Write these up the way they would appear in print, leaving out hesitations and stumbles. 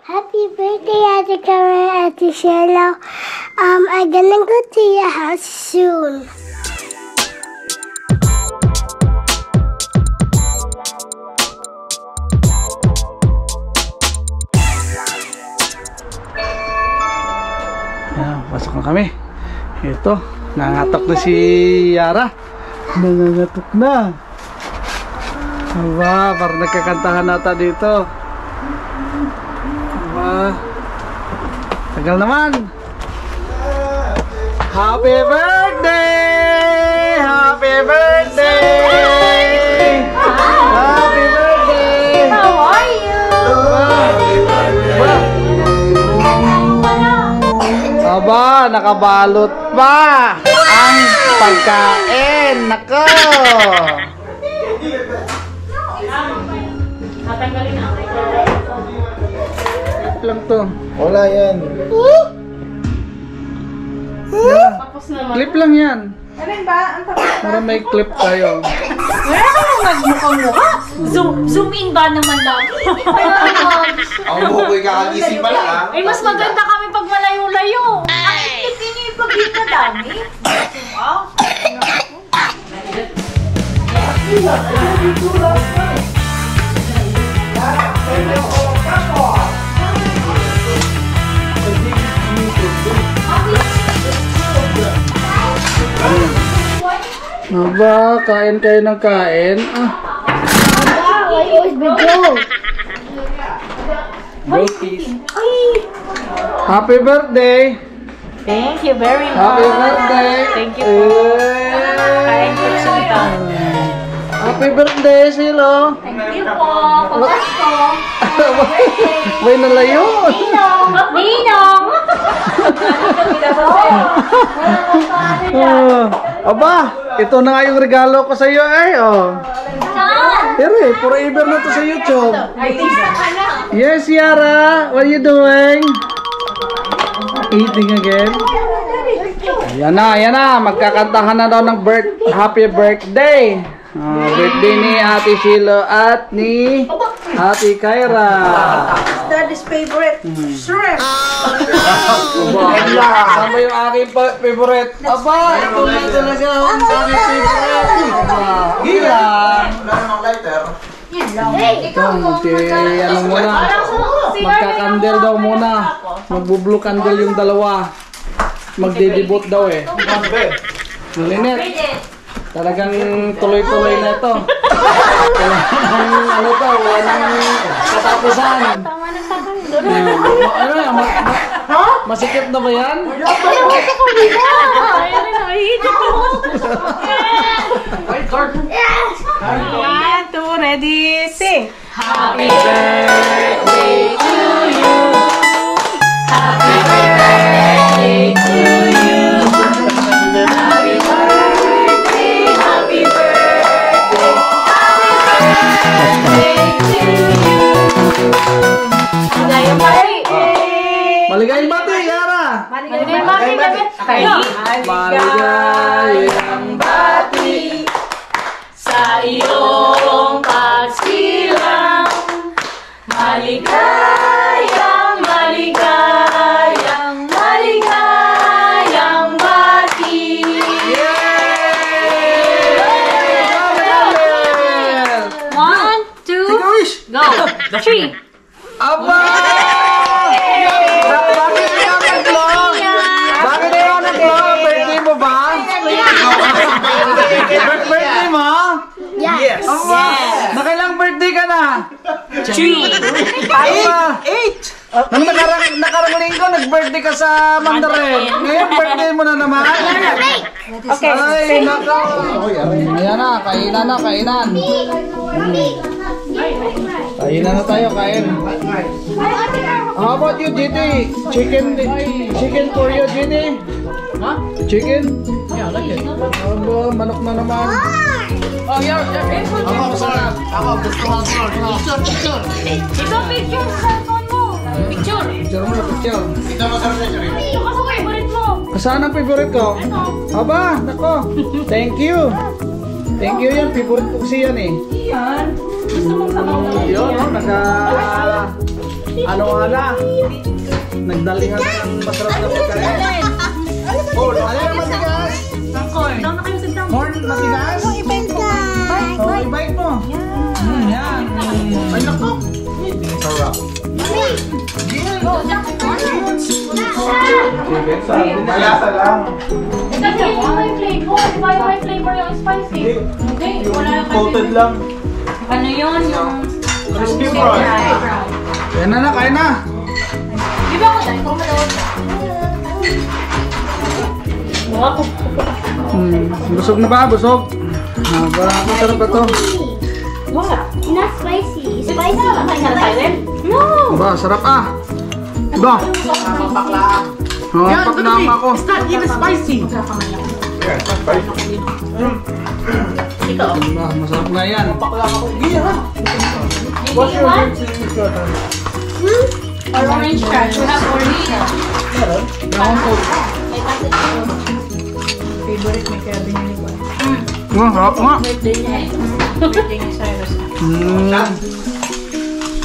Happy birthday, Ate Karen, Ate Shelo. I'm gonna go to your house soon. Ayan, pasok na kami. Ito, nangatok na si Yara. Nangangatok na. Aba, parang nagkakantahan nata dito. Aba, tagal naman. Happy birthday! Happy birthday! Happy birthday! How are you? Aba, nakabalot pa ang pagkain. Nako! Clip lang to. Wala yan. Clip lang yan. Alin ba? Ang tapos Para may clip tayo. wala namang nagmukhang-mukha. Zoom in ba naman lang? Ang bukoy kakagising pala ha. Ay, mas maganda kami pag malayo-layo. Ang iklit niyo yung pag-hit na dami. Wow. Aba, kain kayo ng kain. Birthdays. Happy birthday! Thank you very much. Happy birthday! Thank you po. Kain po siya. Happy birthday, Silo! Thank you po. Pagkasko. May nalayo! Ninong! Ninong! Aba, ito na nga yung regalo ko sa iyo oh. Saan? Pero forever na to sa YouTube. Artista ka na. Yes, Yara! What are you doing? Eating again? Ayan na. Magkakantahan na daw ng happy birthday. Birthday ni Ate Shilo at ni Ate Kyra. Daddy's favorite shrimp. Sama yung aking favorite. Aba, ito na siya ang aking favorite. Gila. Wala namang lighter. Ito, ano muna. Magkakandel daw muna. Magbu-blue candle yung dalawa. Magdidibot daw eh. Malinet. Talagang tuloy-tuloy na ito. Ano to, wala nang katapusan. Masikip na ba yan? One, two, ready, sing. Happy birthday to you. Happy birthday to you. Happy birthday, happy birthday, happy birthday to you. Maligayang bati. Maligayang bati, Yara! Maligayang bati, Bebet. Maligayang bati sa iyong pagsilang. Maligayang, maligayang, maligayang bati. One, two, go. Three. Aba! Bakit ikaw nag-vlog? Bakit ikaw nag-vlog? Birthday mo ba? Birthday mo? Yes. Aba! Nakailang birthday ka na? 3. Aba! 8! Nung nakarang linggo, nag-birthday ka sa Mandarin. Ngayon, birthday mo na naman? Okay. Ay, nakaw! Ayan na, kainan na, kainan. Kainan na tayo, kain. How about you, GT? Chicken for you, GT? Huh? Chicken? Yeah, I like it. Aba, manok na naman. Oh, yeah. Ako, masarap. Ako, gusto ko picture. Ikaw picture sa cellphone mo. Picture. Picture mo na, picture. Ito masarap na siya. Ito kasi favorite mo. Saan ang favorite ko? Aba, nako. Thank you. Thank you yan. Favorite ko kasi yan eh. Yan. Gusto mong sabaw na Yun, Ano Ana? Nagdalihan ng masarap na pagkain. Oh, ano yung matigas? Corn. Down na kayo sa down. Corn matigas? Ibig ka. Oh, i-bite mo. Yan. Ay, naku. Sarap. Malasa lang. Kasi yun yung may flavor. Di ba yung may flavor yung spicy? Hindi. Wala yung Coated lang. Ano yun? Yung... Crispy prawn. Yan na, kain na. Di ba ako dahil? Kung malawag na. Wow. Busog na ba? Busog? Masarap ba ito? Wow. Not spicy. Spicy. No. Ba, sarap ah. Ba? Oh, paklam ako. It's not even spicy. Yeah, spicy. Ito. Ba, masarap na yan. What's your orange crush. We have orange. Favorite may kaya binili ko. Sarap nga. Birthday ni Cyrus.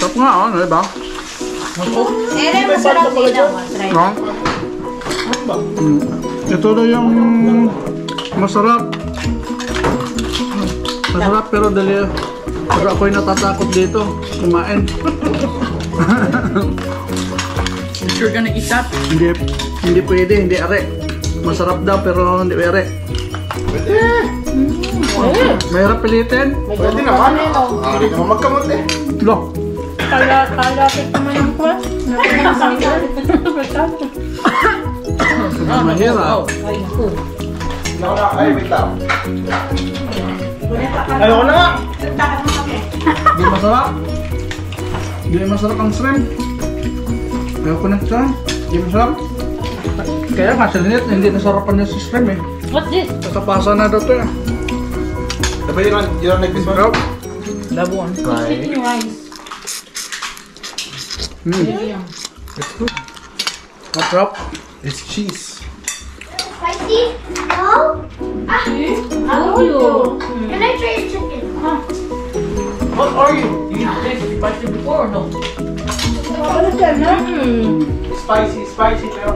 Sarap nga, oh, ano ba? Ere, masarap din ako. Try. No? Ito na yung masarap. Masarap pero dali. Pero ako'y natatakot dito. Kumain. You're gonna eat that? Hindi pwede, hindi are. Masarap daw pero hindi are. Pwede. Mahirap pilitin. Pwede naman. Hindi naman magkamot eh. Lo. Kalapit naman ang kwa. Mahirap. Ay, wait lang. Ayoko na nga. Hindi masarap. Hindi masarap ang shrimp. Ayoko na siya. Hindi masarap. Kaya nga sa linit, hindi nasarapan niya sa shrimp eh. What's this? Kasapasa na daw ito eh. Dapat yun like this one. Sarap. Labo one. Chicken rice. It's good. Masarap. It's cheese. Spicy? No? Hello. Can I try chicken? What are you? You tasted spicy before or no? Spicy, pero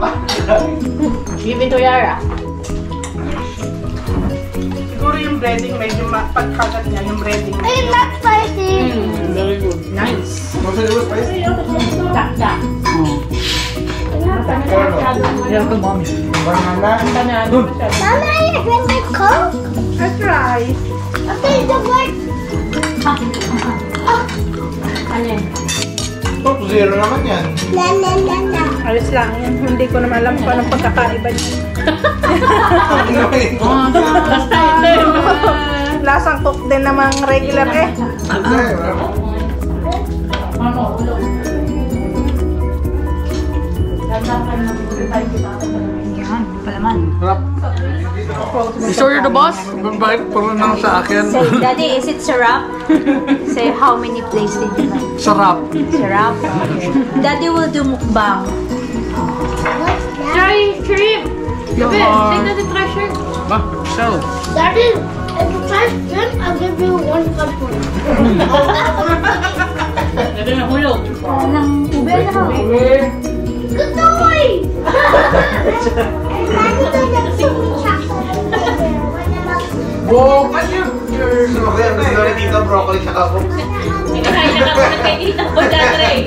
Give it to Yara. Siguro yung breading medyo pagkagat niya yung breading. It's not spicy. Very good. Nice. Most of it was spicy. Tak. Yan ito, mami. Banana. Mama, you drink my Coke? I try. Okay, the work. Ano yan? Top zero naman yan. Na. Alis lang yan. Hindi ko naman alam kung anong pagkakaiba niya. Basta ito. Lasang cook din namang regular eh. Sarap. You sure you're the boss? Bakit puro nang sa akin? Say, Daddy, is it syrup? Say, how many plates did you like? Sarap. Syrup? Okay. Daddy will do mukbang. Try shrimp. Gabi, take na the try shrimp. Ba? Shell. Daddy, if you try shrimp, I'll give you 1 cup for it. Gabi na hulog. Good boy! Bukas yun. Dito broccoli sa kapo. Sinakain na ako ng kay Tita ko dati.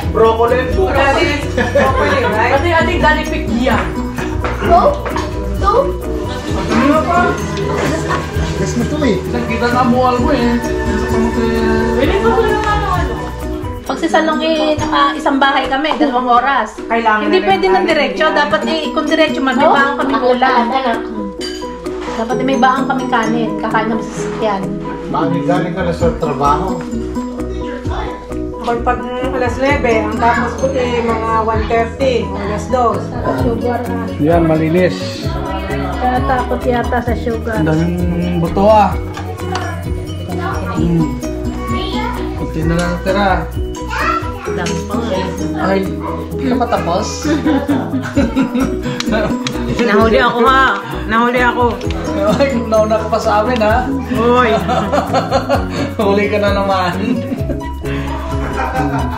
Broccoli. I think Daddy picked Gia. Guess mo to eh. Nakita na buwal mo eh. Pwede ko ko naman ano. Pagsisalong isang bahay kami, 2 oras. Kailangan Hindi na pwede rin ng diretso. Dapat kung diretso man, may baang kami ulam. Dapat may baang kami kanin. Kakain kami sa sasakyan. Galing ka na sa trabaho. Pag alas 9, ang tapos ko mga 1:30, alas 2. Sugar na. Yan, malinis. Kaya takot yata sa sugar. Ang daming buto ah. Kunti na lang natira. Dami pa nga eh. Ay, hindi ka pa tapos? Nahuli ako ha. Nahuli ako. Ay, nauna ka pa sa amin ha? Uy. Huli ka na naman.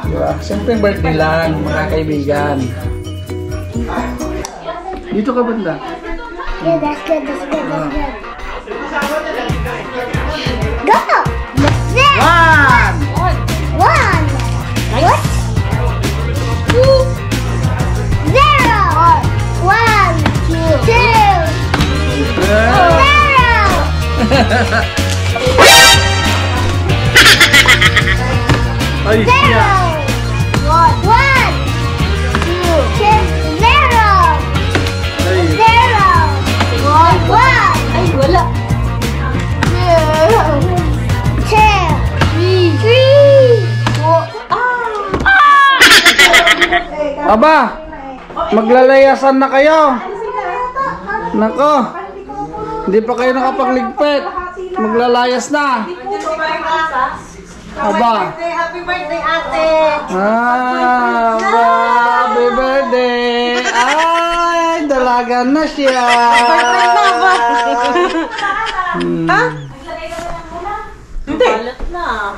Diba? Siyempre birthday lang, mga kaibigan. Dito ka banda? Yeah, that's good, that's good, that's good. Go! There! One! One! What? 2, 0! 1, 2, 0! Ay, 0! 1, 2, 0! Ay, 0! 1! Ay, wala! 0! 2, 3, 4, Aba! Maglalayasan na kayo! Nako! Hindi pa kayo nakapagligpit! Maglalayas na! Aba! Happy birthday, ate! Happy birthday! Ay, dalaga na siya! Ha? Balat na.